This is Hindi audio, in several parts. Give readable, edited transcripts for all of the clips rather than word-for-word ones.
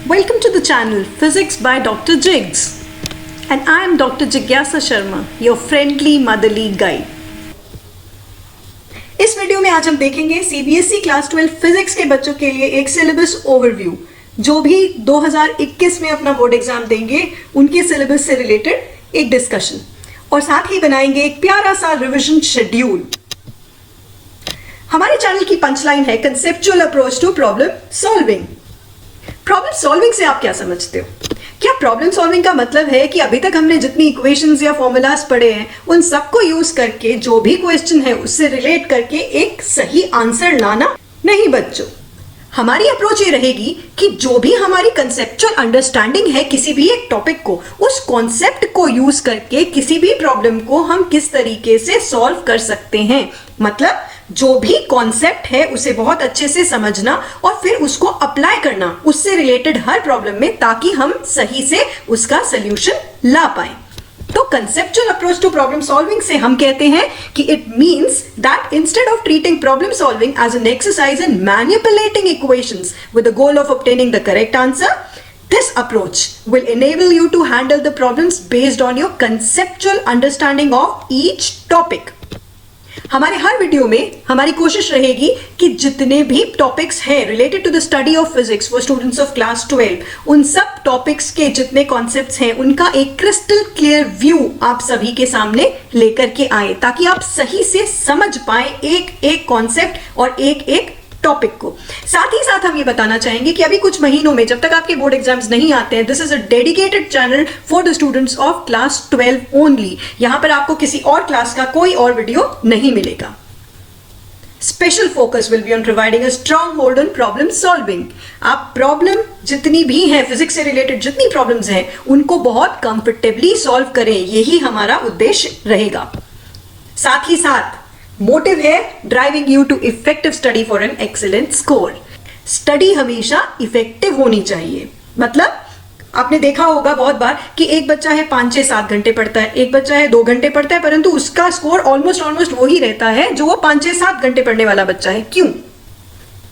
Welcome to the channel Physics by Dr. Jigs, and I am Dr. Jigyasa Sharma, your friendly motherly guide. इस वीडियो में आज हम देखेंगे CBSE क्लास 12 फिजिक्स के बच्चों के लिए एक सिलेबस ओवरव्यू। जो भी 2021 में अपना बोर्ड एग्जाम देंगे उनके सिलेबस से रिलेटेड एक डिस्कशन, और साथ ही बनाएंगे एक प्यारा सा रिवीजन शेड्यूल। हमारे चैनल की पंचलाइन है conceptual approach to problem solving. Problem solving से आप क्या समझते हो? क्या प्रॉब्लम सॉल्विंग का मतलब है कि अभी तक हमने जितनी इक्वेशंस या फॉर्मूलाज पढ़े हैं उन सबको यूज करके जो भी क्वेश्चन है उससे रिलेट करके एक सही आंसर लाना? नहीं बच्चों, हमारी अप्रोच ये रहेगी कि जो भी हमारी कंसेप्चुअल अंडरस्टैंडिंग है किसी भी एक टॉपिक को, उस कॉन्सेप्ट को यूज करके किसी भी प्रॉब्लम को हम किस तरीके से सॉल्व कर सकते हैं। मतलब जो भी कॉन्सेप्ट है उसे बहुत अच्छे से समझना और फिर उसको अप्लाई करना उससे रिलेटेड हर प्रॉब्लम में, ताकि हम सही से उसका सोल्यूशन ला पाए। तो conceptual approach to problem solving से हम कहते हैं कि it means that instead of treating problem solving as an exercise in manipulating equations with the goal of obtaining the correct answer, this approach will enable you to handle the problems based on your conceptual understanding of each topic. हमारे हर वीडियो में हमारी कोशिश रहेगी कि जितने भी टॉपिक्स हैं related to the study of physics for students of class 12, उन सब टॉपिक्स के जितने कॉन्सेप्ट्स हैं उनका एक क्रिस्टल क्लियर व्यू आप सभी के सामने लेकर के आए, ताकि आप सही से समझ पाए एक एक कॉन्सेप्ट और एक एक टॉपिक को। साथ ही साथ हम ये बताना चाहेंगे कि अभी कुछ महीनों में जब तक आपके बोर्ड एग्जाम्स नहीं आते हैं, this is a dedicated channel for the students of class 12 only. यहां पर आपको किसी और क्लास का कोई और वीडियो नहीं मिलेगा। Special focus will be on providing a strong hold on problem solving. आप प्रॉब्लम जितनी भी हैं, फिजिक्स से रिलेटेड जितनी प्रॉब्लम्स हैं, उनको बहुत कंफर्टेबली सॉल्व करें, यही हमारा उद्देश्य रहेगा। साथ ही साथ मोटिव है driving you to effective study for an excellent score. Study हमेशा इफेक्टिव होनी चाहिए। मतलब आपने देखा होगा बहुत बार कि एक बच्चा है 5-6-7 घंटे पढ़ता है, एक बच्चा है 2 घंटे पढ़ता है, परंतु उसका स्कोर ऑलमोस्ट वही रहता है जो वो 5-6-7 घंटे पढ़ने वाला बच्चा है। क्यों?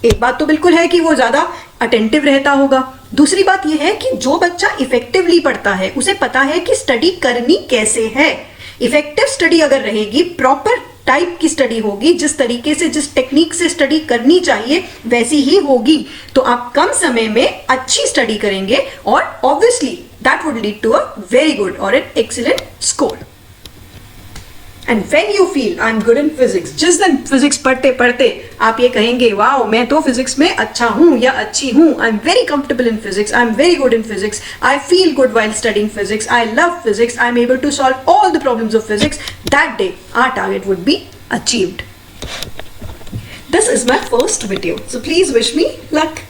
एक बात तो बिल्कुल है कि वो ज्यादा अटेंटिव रहता होगा। दूसरी बात यह है कि जो बच्चा इफेक्टिवली पढ़ता है उसे पता है कि स्टडी करनी कैसे है। इफेक्टिव स्टडी अगर रहेगी, प्रॉपर टाइप की स्टडी होगी, जिस तरीके से जिस टेक्निक से स्टडी करनी चाहिए वैसी ही होगी, तो आप कम समय में अच्छी स्टडी करेंगे और obviously that would lead to a very good और an excellent score. And when you feel I am good in physics, जिस दिन फिजिक्स पढ़ते पढ़ते आप ये कहेंगे वाओ मैं तो फिजिक्स में अच्छा हूं या अच्छी हूं, I am very comfortable in physics, I am very good in physics, I feel good while studying physics, I love physics, I am able to solve all the problems of physics, that day our target would be achieved. This is my first video, so please wish me luck.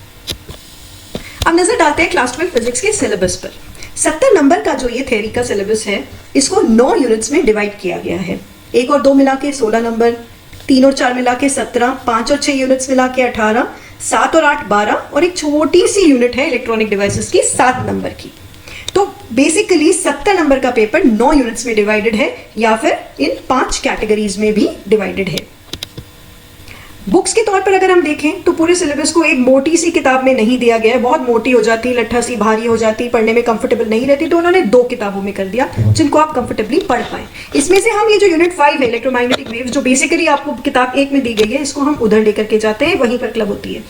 अब नजर डालते हैं क्लास 12 फिजिक्स के सिलेबस पर। 70 नंबर का जो ये थ्योरी का सिलेबस है, इसको 9 यूनिट्स में डिवाइड किया गया है। 1 और 2 मिला के 16 नंबर, 3 और 4 मिला के 17, 5 और 6 यूनिट्स मिला के 18, 7 और 8 12, और एक छोटी सी यूनिट है इलेक्ट्रॉनिक डिवाइसेस की 7 नंबर की। तो बेसिकली 70 नंबर का पेपर 9 यूनिट्स में डिवाइडेड है, या फिर इन 5 कैटेगरीज में भी डिवाइडेड है। बुक्स के तौर पर अगर हम देखें तो पूरे सिलेबस को एक मोटी सी किताब में नहीं दिया गया है। बहुत मोटी हो जाती, लट्ठा सी भारी हो जाती, पढ़ने में कंफर्टेबल नहीं रहती, तो उन्होंने 2 किताबों में कर दिया जिनको आप कंफर्टेबली पढ़ पाए। इसमें से हम ये जो यूनिट 5 है इलेक्ट्रोमैग्नेटिक वेव्स, जो बेसिकली आपको किताब 1 में दी गई है, इसको हम उधर लेकर के जाते हैं, वहीं पर क्लब होती है।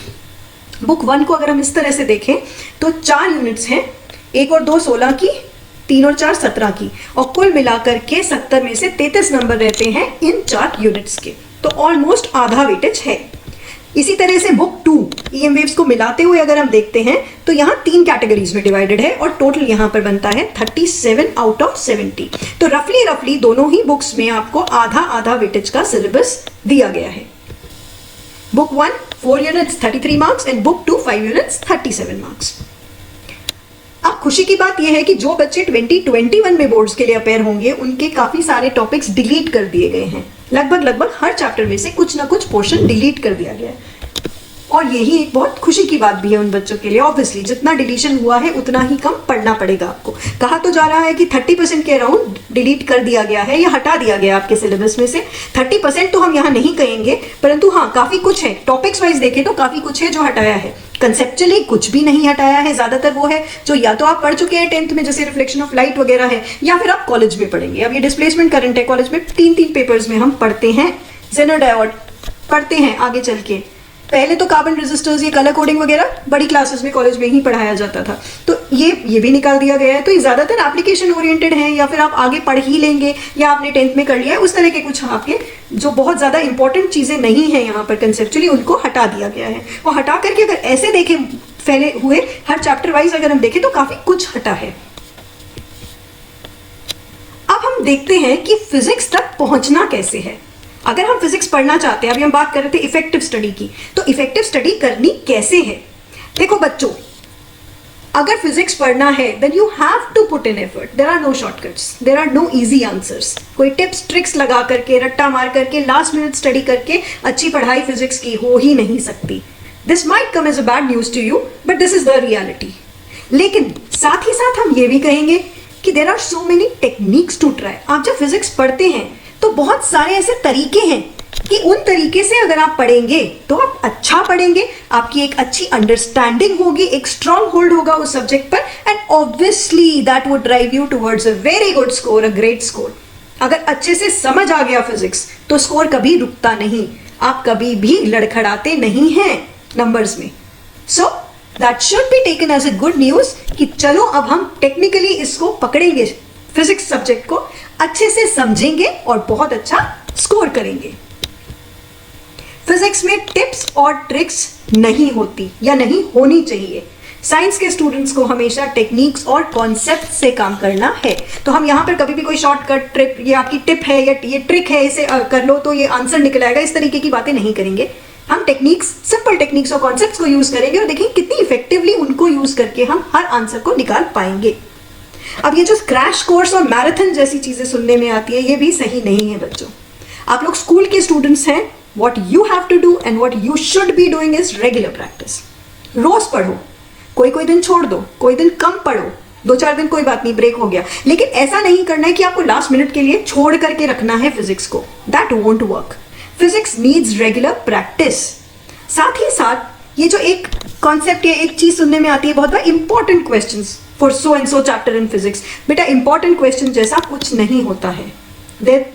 बुक 1 को अगर हम इस तरह से देखें तो 4 यूनिट्स हैं, 1 और 2 16 की, 3 और 4 17 की, और कुल मिलाकर के 70 में से 33 नंबर रहते हैं इन 4 यूनिट्स के। तो ऑलमोस्ट आधा वेटेज है। इसी तरह से बुक 2 EM वेव्स को मिलाते हुए अगर हम देखते हैं तो यहाँ 3 कैटेगरीज में डिवाइडेड है, और टोटल यहाँ पर बनता है 37 आउट ऑफ 70। तो रफली दोनों ही बुक्स में आपको आधा आधा वेटेज का सिलेबस दिया गया है। Book 1 4 units 33 marks and book 2 5 units 37 marks. अब खुशी की बात यह है कि जो बच्चे 2021 में बोर्ड्स के लिए अपेयर होंगे उनके काफी सारे टॉपिक्स डिलीट कर दिए गए हैं। लगभग हर चैप्टर में से कुछ ना कुछ पोर्शन डिलीट कर दिया गया है। और यही एक बहुत खुशी की बात भी है उन बच्चों के लिए। ऑब्वियसली जितना डिलीशन हुआ है उतना ही कम पढ़ना पड़ेगा आपको। कहा तो जा रहा है कि 30% के अराउंड डिलीट कर दिया गया है या हटा दिया गया आपके सिलेबस में से। 30% तो हम यहाँ नहीं कहेंगे, परंतु हाँ काफी कुछ है, टॉपिक्स वाइज देखें तो काफी कुछ है जो हटाया है। कंसेप्चुअली कुछ भी नहीं हटाया है, ज्यादातर वो है जो या तो आप पढ़ चुके हैं 10th में, जैसे रिफ्लेक्शन ऑफ लाइट वगैरह है, या फिर आप कॉलेज में पढ़ेंगे। अब ये डिस्प्लेसमेंट करंट है, कॉलेज में 3 पेपर्स में हम पढ़ते हैं। जेनर डायोड पढ़ते हैं आगे चल के। पहले तो कार्बन रेजिस्टर्स, ये कलर कोडिंग वगैरह बड़ी क्लासेस में कॉलेज में ही पढ़ाया जाता था, तो ये भी निकाल दिया गया है। तो ये ज्यादातर एप्लीकेशन ओरिएंटेड है, या फिर आप आगे पढ़ ही लेंगे या आपने 10th में कर लिया है, उस तरह के कुछ आपके जो बहुत ज्यादा इंपॉर्टेंट चीजें नहीं है यहाँ पर कंसेप्चुअली, उनको हटा दिया गया है। और हटा करके अगर ऐसे देखें फैले हुए हर चैप्टर वाइज अगर हम देखें तो काफी कुछ हटा है। अब हम देखते हैं कि फिजिक्स तक पहुंचना कैसे है। अगर हम फिजिक्स पढ़ना चाहते हैं, अभी हम बात कर रहे थे इफेक्टिव स्टडी की, तो इफेक्टिव स्टडी करनी कैसे है। देखो बच्चों, अगर फिजिक्स पढ़ना है then you have to put in effort. There are no shortcuts, there are no easy answers. कोई टिप्स ट्रिक्स लगा करके, रट्टा मार करके, लास्ट मिनट स्टडी करके अच्छी पढ़ाई फिजिक्स की हो ही नहीं सकती। This might come as a bad news to you, but this is the reality. लेकिन साथ ही साथ हम ये भी कहेंगे कि there are so many techniques to try. आप जब फिजिक्स पढ़ते हैं तो बहुत सारे ऐसे तरीके हैं कि उन तरीके से अगर आप पढ़ेंगे तो आप अच्छा पढ़ेंगे, आपकी एक अच्छी अंडरस्टैंडिंग होगी, एक स्ट्रॉन्ग होल्ड होगा उस सब्जेक्ट पर, and obviously that would drive you towards a very good score, a great score. अगर अच्छे से समझ आ गया फिजिक्स तो स्कोर कभी रुकता नहीं, आप कभी भी लड़खड़ाते नहीं हैं नंबर्स में। So that should be taken as a good news कि चलो अब हम टेक्निकली इसको पकड़ेंगे, फिजिक्स सब्जेक्ट को अच्छे से समझेंगे और बहुत अच्छा स्कोर करेंगे। फिजिक्स में टिप्स और ट्रिक्स नहीं होती या नहीं होनी चाहिए। साइंस के स्टूडेंट्स को हमेशा टेक्निक्स और कॉन्सेप्ट से काम करना है। तो हम यहाँ पर कभी भी कोई शॉर्टकट ट्रिप, ये आपकी टिप है या ये ट्रिक है, इसे कर लो तो ये आंसर निकल आएगा, इस तरीके की बातें नहीं करेंगे। हम टेक्निक्स, सिंपल टेक्निक्स और कॉन्सेप्ट्स को यूज करेंगे और देखेंगे कितनी इफेक्टिवली उनको यूज करके हम हर आंसर को निकाल पाएंगे। अब ये जो क्रैश कोर्स और मैराथन जैसी चीजें सुनने में आती है, ये भी सही नहीं है बच्चों। आप लोग स्कूल के स्टूडेंट्स हैं, what you have to do and what you should be doing is regular practice. रोज पढ़ो, कोई कोई दिन छोड़ दो, कोई दिन कम पढ़ो, 2-4 दिन कोई बात नहीं, ब्रेक हो गया, लेकिन ऐसा नहीं करना है कि आपको लास्ट मिनट के लिए छोड़ करके रखना है फिजिक्स को। That won't work. Physics needs regular practice. साथ ही साथ ये जो एक कॉन्सेप्ट या एक चीज सुनने में आती है बहुत बार, important questions for so and so chapter in physics. बेटा इंपॉर्टेंट क्वेश्चन जैसा कुछ नहीं होता है। There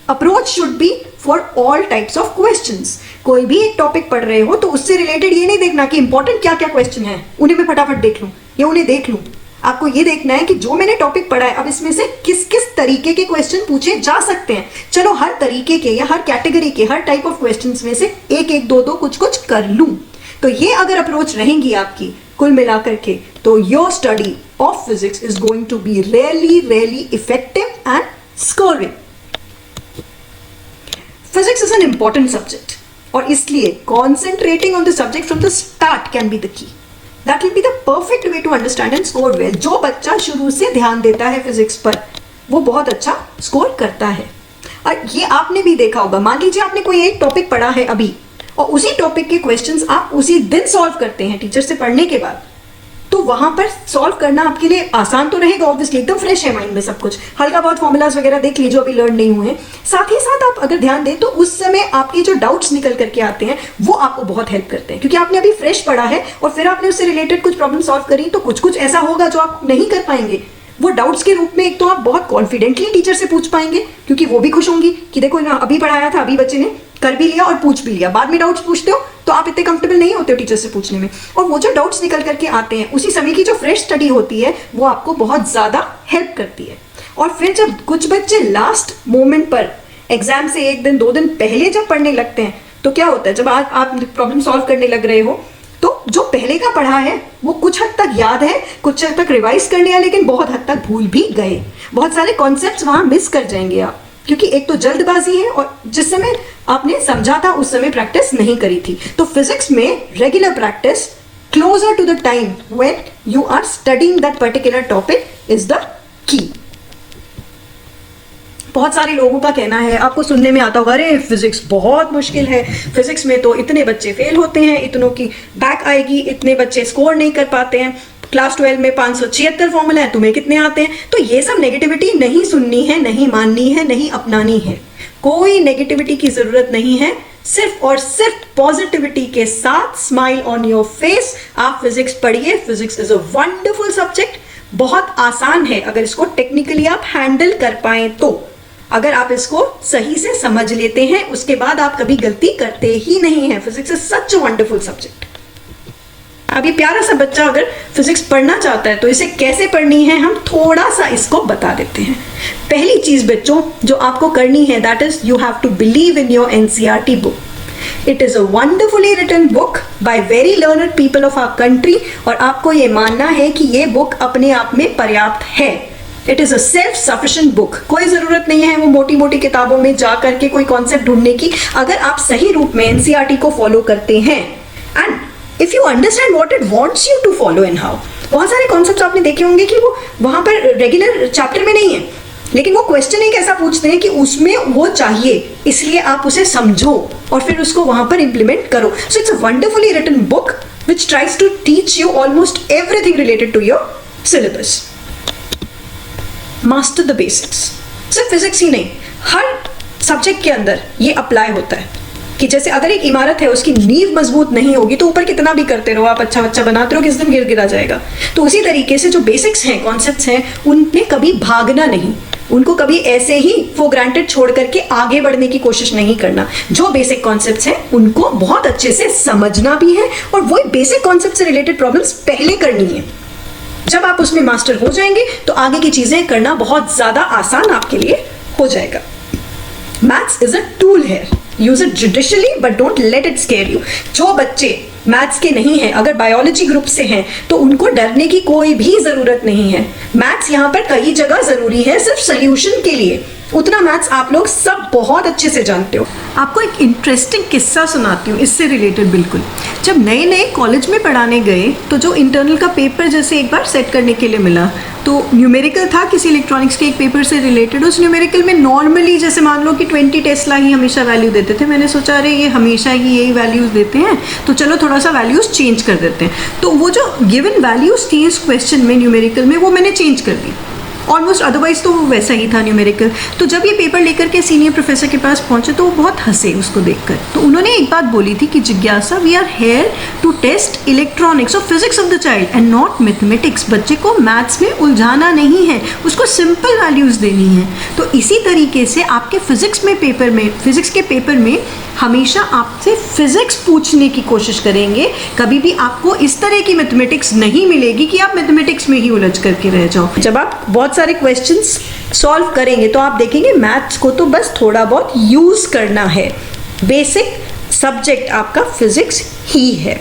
approach should be for all types of questions. कोई भी एक टॉपिक पढ़ रहे हो तो उससे रिलेटेड ये नहीं देखना कि इंपॉर्टेंट क्या क्या क्वेश्चन है, उन्हें मैं फटाफट देख लूं या उन्हें देख लूं। आपको ये देखना है कि जो मैंने टॉपिक पढ़ा है अब इसमें से किस किस तरीके के क्वेश्चन पूछे जा सकते हैं। चलो हर तरीके के या हर कैटेगरी के, हर टाइप ऑफ क्वेश्चंस में से एक एक दो दो कुछ कुछ कर लूं। तो ये अगर अप्रोच रहेंगी आपकी कुल मिलाकर के, तो your study of physics is going to be really effective and scoring. Physics is an important subject और इसलिए concentrating on the subject from the start can be the key. That will be the perfect way to understand and score well. जो बच्चा शुरू से ध्यान देता है फिजिक्स पर वो बहुत अच्छा स्कोर करता है। और ये आपने भी देखा होगा, मान लीजिए आपने कोई एक टॉपिक पढ़ा है अभी और उसी टॉपिक के क्वेश्चंस आप उसी दिन सॉल्व करते हैं टीचर से पढ़ने के बाद, तो वहां पर सॉल्व करना आपके लिए आसान तो रहेगा, ऑब्वियसली एकदम फ्रेश है माइंड में सब कुछ, हल्का बहुत फॉर्मूलाज वगैरह देख लीजिए अभी लर्न नहीं हुए। साथ ही साथ आप अगर ध्यान दें तो उस समय आपके जो डाउट्स निकल करके आते हैं वो आपको बहुत हेल्प करते हैं, क्योंकि आपने अभी फ्रेश पढ़ा है और फिर आपने उससे रिलेटेड कुछ प्रॉब्लम सॉल्व करी, तो कुछ कुछ ऐसा होगा जो आप नहीं कर पाएंगे। वो डाउट्स के रूप में एक तो आप बहुत कॉन्फिडेंटली टीचर से पूछ पाएंगे, क्योंकि वो भी खुश होंगी कि देखो ना अभी पढ़ाया था, अभी बच्चे ने कर भी लिया और पूछ भी लिया। बाद में डाउट्स पूछते हो तो आप इतने कंफर्टेबल नहीं होते हो टीचर से पूछने में, और वो जो डाउट्स निकल करके आते हैं उसी समय की जो फ्रेश स्टडी होती है वो आपको बहुत ज्यादा हेल्प करती है। और फिर जब कुछ बच्चे लास्ट मोमेंट पर एग्जाम से 1 दिन 2 दिन पहले जब पढ़ने लगते हैं तो क्या होता है, जब आप प्रॉब्लम सॉल्व करने लग रहे हो तो जो पहले का पढ़ा है वो कुछ हद तक याद है, कुछ हद तक रिवाइज करने हैं, लेकिन बहुत हद तक भूल भी गए। बहुत सारे कॉन्सेप्ट्स वहां मिस कर जाएंगे आप, क्योंकि एक तो जल्दबाजी है और जिस समय आपने समझा था उस समय प्रैक्टिस नहीं करी थी। तो फिजिक्स में regular practice closer to the time when you are studying that particular topic is the key. बहुत सारे लोगों का कहना है, आपको सुनने में आता होगा, अरे फिजिक्स बहुत मुश्किल है, फिजिक्स में तो इतने बच्चे फेल होते हैं, इतनों की बैक आएगी, इतने बच्चे स्कोर नहीं कर पाते हैं, क्लास 12 में 576 फॉर्मूला है, तुम्हें कितने आते हैं। तो ये सब नेगेटिविटी नहीं सुननी है, नहीं माननी है, नहीं अपनानी है। कोई नेगेटिविटी की जरूरत नहीं है, सिर्फ और सिर्फ पॉजिटिविटी के साथ, स्माइल ऑन योर फेस आप फिजिक्स पढ़िए। Physics is a wonderful subject, बहुत आसान है अगर इसको टेक्निकली आप हैंडल कर पाए तो। अगर आप इसको सही से समझ लेते हैं, उसके बाद आप कभी गलती करते ही नहीं है। Physics is such a wonderful subject. अब ये प्यारा सा बच्चा अगर फिजिक्स पढ़ना चाहता है तो इसे कैसे पढ़नी है, हम थोड़ा सा इसको बता देते हैं। पहली चीज बच्चों जो आपको करनी है, that is you have to believe in your NCERT book. It is a wonderfully written book by very learned people of our country, और आपको ये मानना है कि ये बुक अपने आप में पर्याप्त है। It is a self sufficient book. कोई जरूरत नहीं है वो मोटी मोटी किताबों में जा करके कोई कॉन्सेप्ट ढूंढने की, अगर आप सही रूप में एनसीईआरटी को फॉलो करते हैं and if you understand what it wants you to follow in how. बहुत सारे कॉन्सेप्ट्स आपने देखे होंगे कि वो वहां पर रेगुलर चैप्टर में नहीं है, लेकिन वो क्वेश्चन एक ऐसा पूछते हैं कि उसमें वो चाहिए, इसलिए आप उसे समझो और फिर उसको वहां पर इंप्लीमेंट करो। So it's a wonderfully written book which tries to teach you almost everything related to your syllabus. Master the basics. सिर्फ फिजिक्स ही नहीं, हर सब्जेक्ट के अंदर ये अप्लाई होता है कि जैसे अगर एक इमारत है, उसकी नींव मजबूत नहीं होगी तो ऊपर कितना भी करते रहो आप, अच्छा अच्छा बनाते रहो, किस दिन गिर गिरा जाएगा। तो उसी तरीके से जो बेसिक्स हैं, कॉन्सेप्ट्स हैं, उनमें कभी भागना नहीं, उनको कभी ऐसे ही फॉर ग्रांटेड छोड़ करके आगे बढ़ने की कोशिश नहीं करना। जो बेसिक कॉन्सेप्ट्स हैं उनको बहुत अच्छे से समझना भी है और वही बेसिक कॉन्सेप्ट से रिलेटेड प्रॉब्लम्स पहले करनी है। जब आप उसमें मास्टर हो जाएंगे तो आगे की चीजें करना बहुत ज्यादा आसान आपके लिए हो जाएगा। मैथ्स इज अ टूल है, use it judicially but don't let it square you. जो बच्चे मैथ्स के नहीं हैं, अगर बायोलॉजी ग्रुप से हैं तो उनको डरने की कोई भी जरूरत नहीं है। मैथ्स यहाँ पर कई जगह जरूरी है सिर्फ सोल्यूशन के लिए। उतना मैथ्स आप लोग सब बहुत अच्छे से जानते हो। आपको एक इंटरेस्टिंग किस्सा सुनाती हूँ इससे रिलेटेड बिल्कुल। जब नए नए कॉलेज में पढ़ाने गए तो जो इंटरनल का पेपर जैसे एक बार सेट करने के लिए मिला, तो न्यूमेरिकल था किसी इलेक्ट्रॉनिक्स के एक पेपर से रिलेटेड। उस न्यूमेरिकल में नॉर्मली जैसे मान लो कि 20 टेस्ला ही हमेशा वैल्यू देते थे। मैंने सोचा अरे ये हमेशा ही यही वैल्यूज देते हैं तो चलो थोड़ा सा वैल्यूज चेंज कर देते हैं। तो वो जो गिवन वैल्यूज थी इस क्वेश्चन में न्यूमेरिकल में, वो मैंने चेंज कर दी ऑलमोस्ट, अदरवाइज तो वो वैसा ही था न्यूमेरिकल। तो जब ये पेपर लेकर के सीनियर प्रोफेसर के पास पहुंचे तो वो बहुत हंसे उसको देखकर। तो उन्होंने एक बात बोली थी कि जिज्ञासा, we are here to test electronics और physics of the child and not mathematics. बच्चे को मैथ्स में उलझाना नहीं है, उसको सिंपल वैल्यूज देनी है। तो इसी तरीके से आपके फिजिक्स के पेपर में हमेशा आपसे फिजिक्स पूछने की कोशिश करेंगे। कभी भी आपको इस तरह की मैथमेटिक्स नहीं मिलेगी कि आप मैथमेटिक्स में ही उलझ करके रह जाओ। जब आप बहुत सारे क्वेश्चंस सॉल्व करेंगे तो आप देखेंगे मैथ्स को तो बस थोड़ा बहुत यूज करना है। बेसिक सब्जेक्ट आपका फिजिक्स ही है।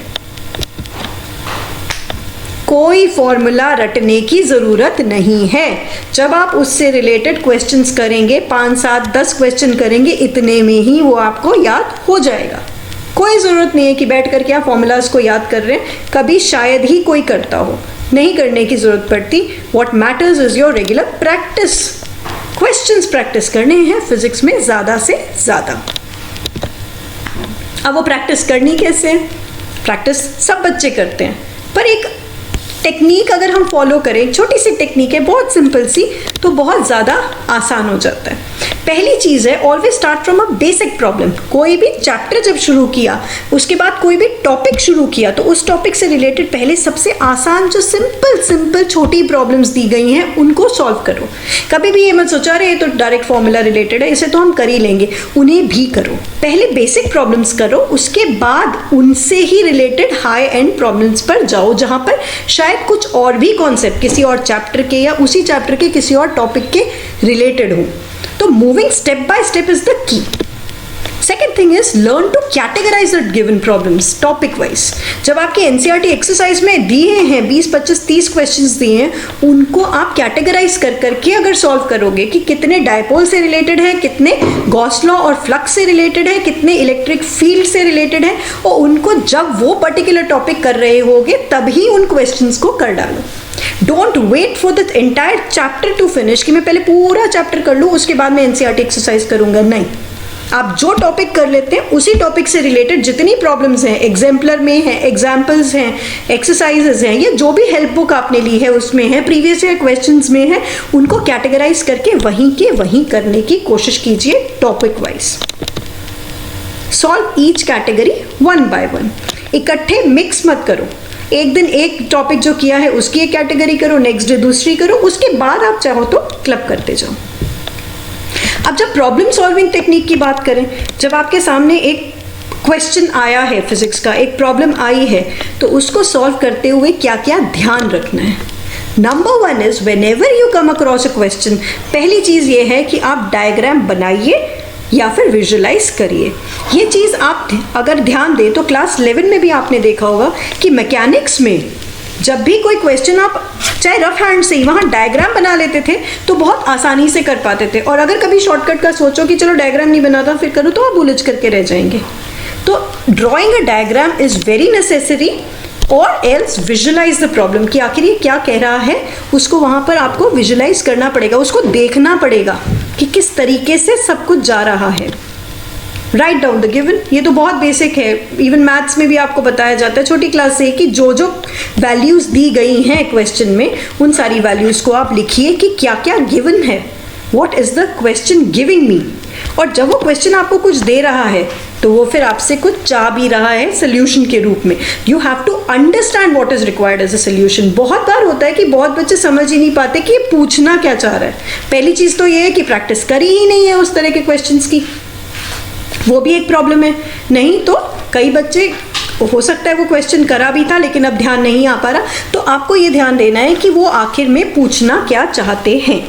कोई फॉर्मूला रटने की जरूरत नहीं है। जब आप उससे रिलेटेड क्वेश्चंस करेंगे, 5, 7, 10 क्वेश्चन करेंगे, इतने में ही वो आपको याद हो जाएगा। कोई जरूरत नहीं है कि बैठ करके आप फॉर्मूलाज को याद कर रहे हैं, कभी शायद ही कोई करता हो, नहीं करने की जरूरत पड़ती। What matters is your regular practice. Questions practice करने हैं फिजिक्स में ज्यादा से ज्यादा। अब वो प्रैक्टिस करनी कैसे? प्रैक्टिस सब बच्चे करते हैं, पर एक टेक्निक अगर हम फॉलो करें, छोटी सी टेक्निक है, बहुत सिंपल सी, तो बहुत ज़्यादा आसान हो जाता है। पहली चीज़ है always start from a basic problem. कोई भी चैप्टर जब शुरू किया, उसके बाद कोई भी टॉपिक शुरू किया, तो उस टॉपिक से रिलेटेड पहले सबसे आसान जो सिंपल छोटी प्रॉब्लम्स दी गई हैं उनको सॉल्व करो। कभी भी ये मत सोचा रहे तो डायरेक्ट फॉर्मूला रिलेटेड है, इसे तो हम कर ही लेंगे, उन्हें भी करो। पहले बेसिक प्रॉब्लम्स करो, उसके बाद उनसे ही रिलेटेड हाई एंड प्रॉब्लम्स पर जाओ, जहां पर शायद कुछ और भी कॉन्सेप्ट किसी और चैप्टर के या उसी चैप्टर के किसी और टॉपिक के रिलेटेड हो। तो moving step by step is the key. Second thing is learn to categorise the given problems topic wise. जब आपके एनसीईआरटी एक्सरसाइज में दिए हैं 20, 25, 30 क्वेश्चंस दिए हैं, उनको आप कैटेगराइज कर करके अगर सॉल्व करोगे कि कितने डायपोल से रिलेटेड है, कितने गॉस लॉ और फ्लक्स से रिलेटेड है, कितने इलेक्ट्रिक फील्ड से रिलेटेड है, और उनको जब वो पर्टिकुलर टॉपिक कर रहे होगे तभी उन क्वेश्चंस को कर डालो। Don't wait for the entire chapter to finish कि मैं पहले पूरा चैप्टर कर लूँ उसके बाद मैं एनसीईआरटी एक्सरसाइज करूंगा, नहीं। आप जो टॉपिक कर लेते हैं उसी टॉपिक से रिलेटेड जितनी प्रॉब्लम्स हैं, एग्जाम्पलर में हैं, एग्जाम्पल्स हैं, एक्सरसाइजेज हैं, या जो भी हेल्प बुक आपने ली है उसमें है, प्रीवियस ईयर क्वेश्चंस में है, उनको कैटेगराइज करके वहीं के वहीं करने की कोशिश कीजिए topic wise. Solve each category one by one. इकट्ठे मिक्स मत करो, एक दिन एक टॉपिक जो किया है उसकी एक कैटेगरी करो, नेक्स्ट डे दूसरी करो, उसके बाद आप चाहो तो क्लब करते जाओ। अब जब प्रॉब्लम सॉल्विंग टेक्निक की बात करें, जब आपके सामने एक क्वेश्चन आया है फिजिक्स का, एक प्रॉब्लम आई है, तो उसको सॉल्व करते हुए क्या क्या ध्यान रखना है। Number one is whenever you come across a question, पहली चीज ये है कि आप डायग्राम बनाइए या फिर विजुलाइज करिए। ये चीज आप अगर ध्यान दें तो क्लास 11 में भी आपने देखा होगा कि मैकेनिक्स में जब भी कोई क्वेश्चन आप चाहे रफ हैंड से ही वहाँ डायग्राम बना लेते थे तो बहुत आसानी से कर पाते थे, और अगर कभी शॉर्टकट का सोचो कि चलो डायग्राम नहीं बनाता फिर करो, तो आप उलझ करके रह जाएंगे। तो drawing a diagram is very necessary, और एल्स विजुलाइज द प्रॉब्लम कि आखिर ये क्या कह रहा है, उसको वहाँ पर आपको विजुलाइज करना पड़ेगा, उसको देखना पड़ेगा कि किस तरीके से सब कुछ जा रहा है। राइट डाउन द गिवन, ये तो बहुत बेसिक है, इवन मैथ्स में भी आपको बताया जाता है छोटी क्लास से कि जो जो वैल्यूज दी गई हैं क्वेश्चन में उन सारी वैल्यूज को आप लिखिए कि क्या क्या गिवन है, what is the question giving me. और जब वो क्वेश्चन आपको कुछ दे रहा है तो वो फिर आपसे कुछ चाह भी रहा है सोल्यूशन के रूप में। You have to understand what is required as a solution. बहुत बार होता है कि बहुत बच्चे समझ ही नहीं पाते कि ये पूछना क्या चाह रहा है। पहली चीज तो ये है कि प्रैक्टिस करी ही नहीं है उस तरह के क्वेश्चंस की, वो भी एक प्रॉब्लम है। नहीं तो कई बच्चे हो सकता है वो क्वेश्चन करा भी था लेकिन अब ध्यान नहीं आ पा रहा, तो आपको ये ध्यान देना है कि वो आखिर में पूछना क्या चाहते हैं।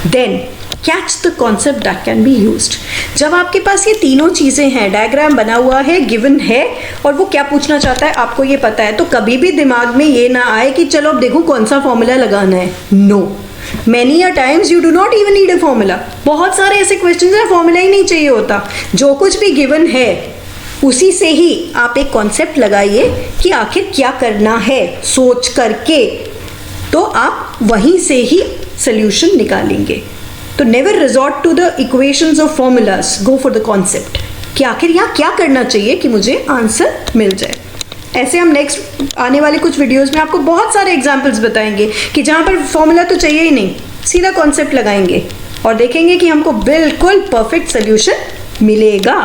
Then catch the concept that can be used. जब आपके पास ये तीनों चीजें हैं, डायग्राम बना हुआ है, गिवन है, और वो क्या पूछना चाहता है आपको ये पता है, तो कभी भी दिमाग में ये ना आए कि चलो अब देखो कौन सा फॉर्मूला लगाना है। No, many a times you do not even need a formula. बहुत सारे ऐसे क्वेश्चन हैं फॉर्मूला ही नहीं चाहिए होता, जो कुछ भी गिवन है उसी से ही आप एक कॉन्सेप्ट लगाइए कि आखिर क्या करना है सोच करके, तो आप वहीं से ही सोल्यूशन निकालेंगे। तो never resort to the equations और formulas, go for the concept कि आखिर यहाँ क्या करना चाहिए कि मुझे आंसर मिल जाए। ऐसे हम नेक्स्ट आने वाले कुछ वीडियोस में आपको बहुत सारे एग्जांपल्स बताएंगे कि जहाँ पर फॉर्मूला तो चाहिए ही नहीं, सीधा कॉन्सेप्ट लगाएंगे और देखेंगे कि हमको बिल्कुल परफेक्ट सोल्यूशन मिलेगा।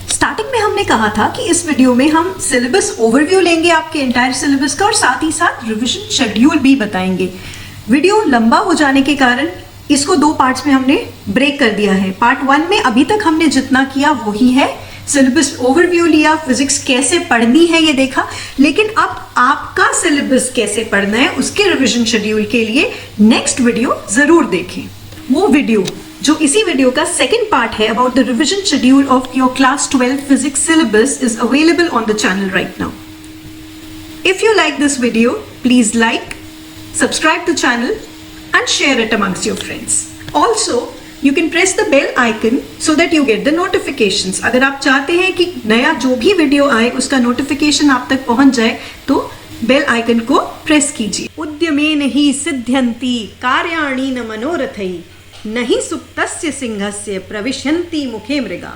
स्टार्टिंग में हमने कहा था कि इस वीडियो में हम सिलेबस ओवरव्यू लेंगे आपके एंटायर सिलेबस का, और साथ ही साथ रिविजन शेड्यूल भी बताएंगे। वीडियो लंबा हो जाने के कारण इसको दो पार्ट्स में हमने ब्रेक कर दिया है। पार्ट 1 में अभी तक हमने जितना किया वही है, सिलेबस ओवरव्यू लिया, फिजिक्स कैसे पढ़नी है ये देखा, लेकिन अब आपका सिलेबस कैसे पढ़ना है उसके रिविजन शेड्यूल के लिए नेक्स्ट वीडियो जरूर देखें। वो वीडियो जो इसी वीडियो का सेकंड पार्ट है about the revision schedule of your class 12 physics syllabus is available on the channel right now. If you like this video, please like, subscribe to channel and share it amongst your friends. Also, you can press the bell icon so that you get the notifications. अगर आप चाहते हैं कि नया जो भी वीडियो आए उसका नोटिफिकेशन आप तक पहुंच जाए तो बेल आइकन को प्रेस कीजिए। उद्यमेन हि सिद्ध्यन्ति कार्याणि न मनोरथै नहि सुप्तस्य सिंहस्य प्रविशन्ति मुखे मृगा।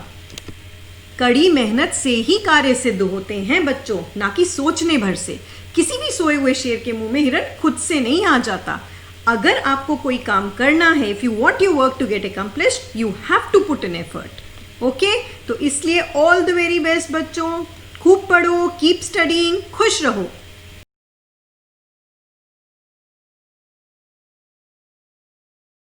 कड़ी मेहनत से ही कार्य सिद्ध होते हैं बच्चों, ना कि सोचने भर से। किसी भी सोए हुए शेर के मुंह में हिरण खुद से नहीं आ जाता। अगर आपको कोई काम करना है, if you want your work to get accomplished, you have to put in effort. Okay, तो इसलिए ऑल द वेरी बेस्ट बच्चों, खूब पढ़ो, कीप स्टडीइंग, खुश रहो।